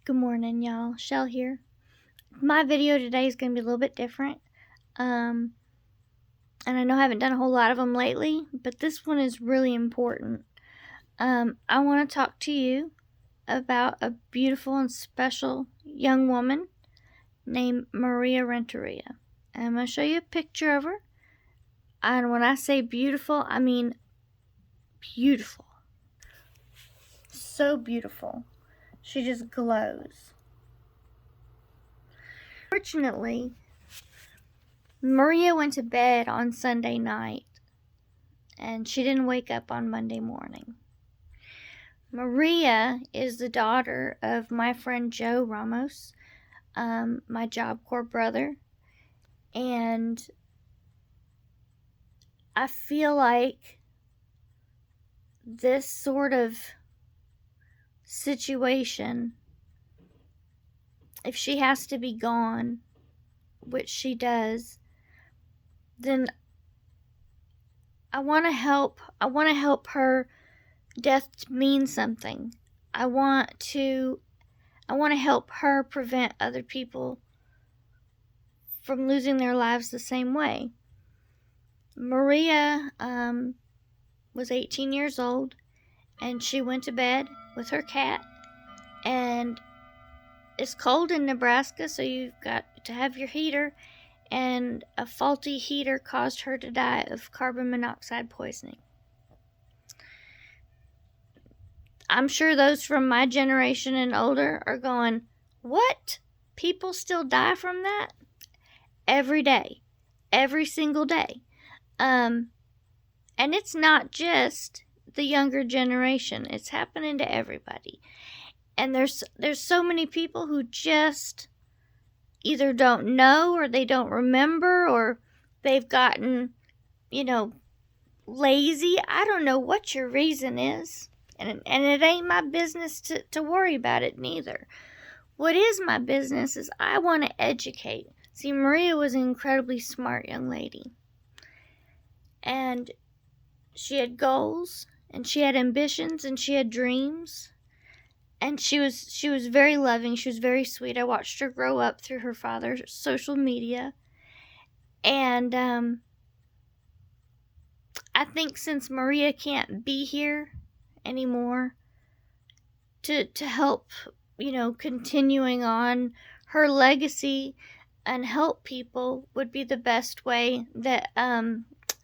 Good morning, y'all. Shell here. My video today is going to be a little bit different. And I know I haven't done a whole lot of them lately, but this one is really important. I want to talk to you about a beautiful and special young woman named Maria Renteria. I'm going to show you a picture of her. And when I say beautiful, I mean beautiful. So beautiful. She just glows. Fortunately, Maria went to bed on Sunday night, and she didn't wake up on Monday morning. Maria is the daughter of my friend Joe Ramos, my Job Corps brother, and I feel like this sort of situation, if she has to be gone, which she does, then I want to help her death mean something. I want to help her prevent other people from losing their lives the same way. Maria was 18 years old, and she went to bed with her cat, and it's cold in Nebraska, so you've got to have your heater, and a faulty heater caused her to die of carbon monoxide poisoning. I'm sure those from my generation and older are going, what? People still die from that? Every day. Every single day. And it's not just the younger generation. It's happening to everybody. And there's so many people who just either don't know, or they don't remember, or they've gotten, lazy. I don't know what your reason is. And it ain't my business to worry about it neither. What is my business is I want to educate. See, Maria was an incredibly smart young lady. And she had goals, and she had ambitions, and she had dreams. And she was very loving. She was very sweet. I watched her grow up through her father's social media. And I think since Maria can't be here anymore to help, continuing on her legacy and help people would be the best way that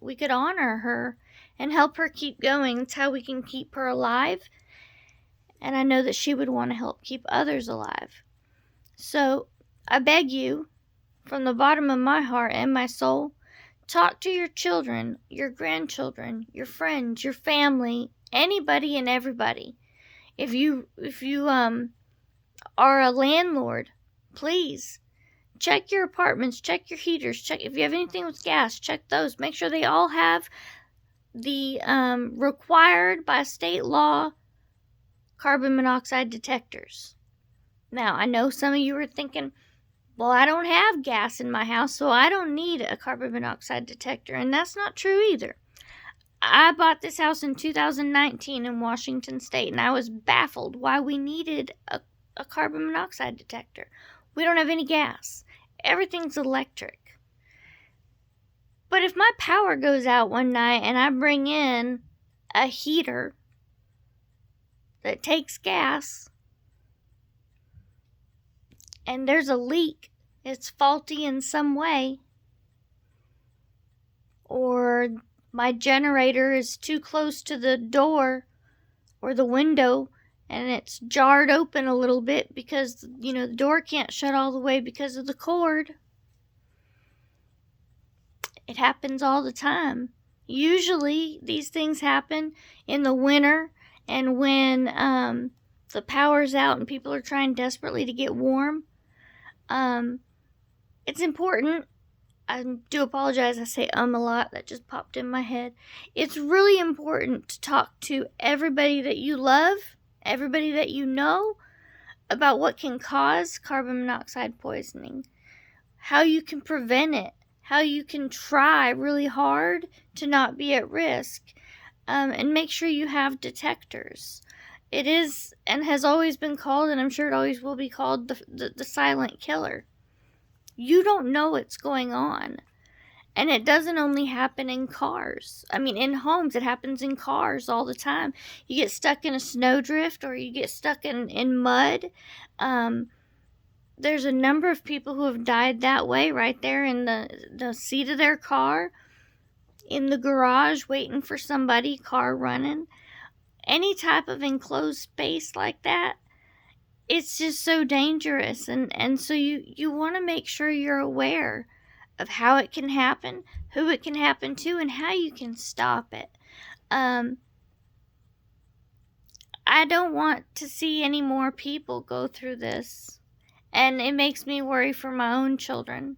we could honor her and help her keep going. It's how we can keep her alive. And I know that she would want to help keep others alive. So I beg you, from the bottom of my heart and my soul, talk to your children, your grandchildren, your friends, your family, anybody and everybody. If you are a landlord, please check your apartments, check your heaters, check if you have anything with gas, check those. Make sure they all have the required by state law carbon monoxide detectors. Now, I know some of you are thinking, well, I don't have gas in my house, so I don't need a carbon monoxide detector, and that's not true either. I bought this house in 2019 in Washington State, and I was baffled why we needed a carbon monoxide detector. We don't have any gas. Everything's electric. But if my power goes out one night and I bring in a heater that takes gas, and there's a leak, it's faulty in some way, or my generator is too close to the door or the window and it's jarred open a little bit because, the door can't shut all the way because of the cord. It happens all the time. Usually these things happen in the winter, and when the power's out and people are trying desperately to get warm. It's important. I do apologize, I say a lot. That just popped in my head. It's really important to talk to everybody that you love, everybody that you know, about what can cause carbon monoxide poisoning, how you can prevent it, how you can try really hard to not be at risk, and make sure you have detectors. It is and has always been called, and I'm sure it always will be called, the silent killer. You don't know what's going on. And it doesn't only happen in cars. I mean, in homes, it happens in cars all the time. You get stuck in a snowdrift or you get stuck in mud. Um, there's a number of people who have died that way right there in the seat of their car, in the garage, waiting for somebody, car running. Any type of enclosed space like that, it's just so dangerous. And so you want to make sure you're aware of how it can happen, who it can happen to, and how you can stop it. I don't want to see any more people go through this, and it makes me worry for my own children.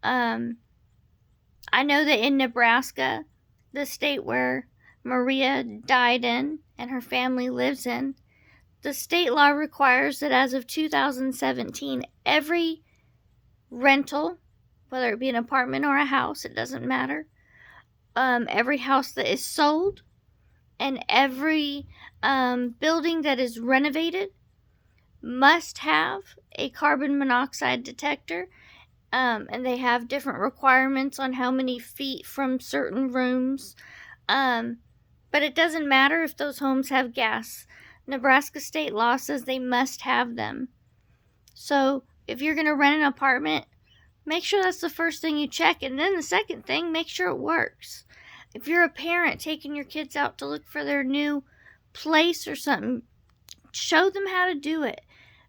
I know that in Nebraska, the state where Maria died in and her family lives in, the state law requires that as of 2017, every rental, whether it be an apartment or a house, it doesn't matter, every house that is sold and every building that is renovated must have a carbon monoxide detector. And they have different requirements on how many feet from certain rooms. But it doesn't matter if those homes have gas. Nebraska state law says they must have them. So if you're going to rent an apartment, make sure that's the first thing you check. And then the second thing, make sure it works. If you're a parent taking your kids out to look for their new place or something, show them how to do it.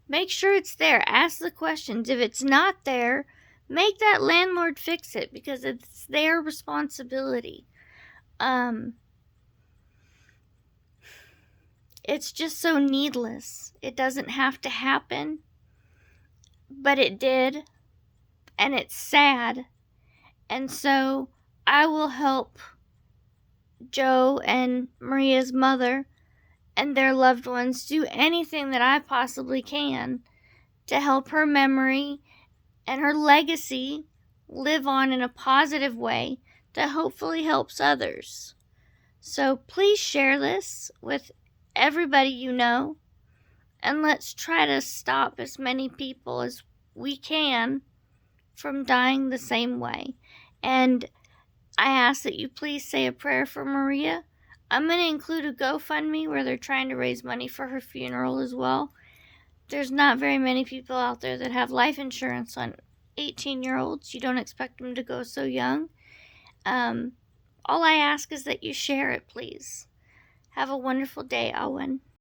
Make sure it's there. Ask the questions. If it's not there, make that landlord fix it because it's their responsibility. It's just so needless. It doesn't have to happen, but it did, and it's sad. And so I will help Joe and Maria's mother and their loved ones do anything that I possibly can to help her memory and her legacy live on in a positive way that hopefully helps others. So please share this with everybody you know, and let's try to stop as many people as we can from dying the same way. And I ask that you please say a prayer for Maria. I'm going to include a GoFundMe where they're trying to raise money for her funeral as well. There's not very many people out there that have life insurance on 18-year-olds. You don't expect them to go so young. All I ask is that you share it, please. Have a wonderful day, Owen.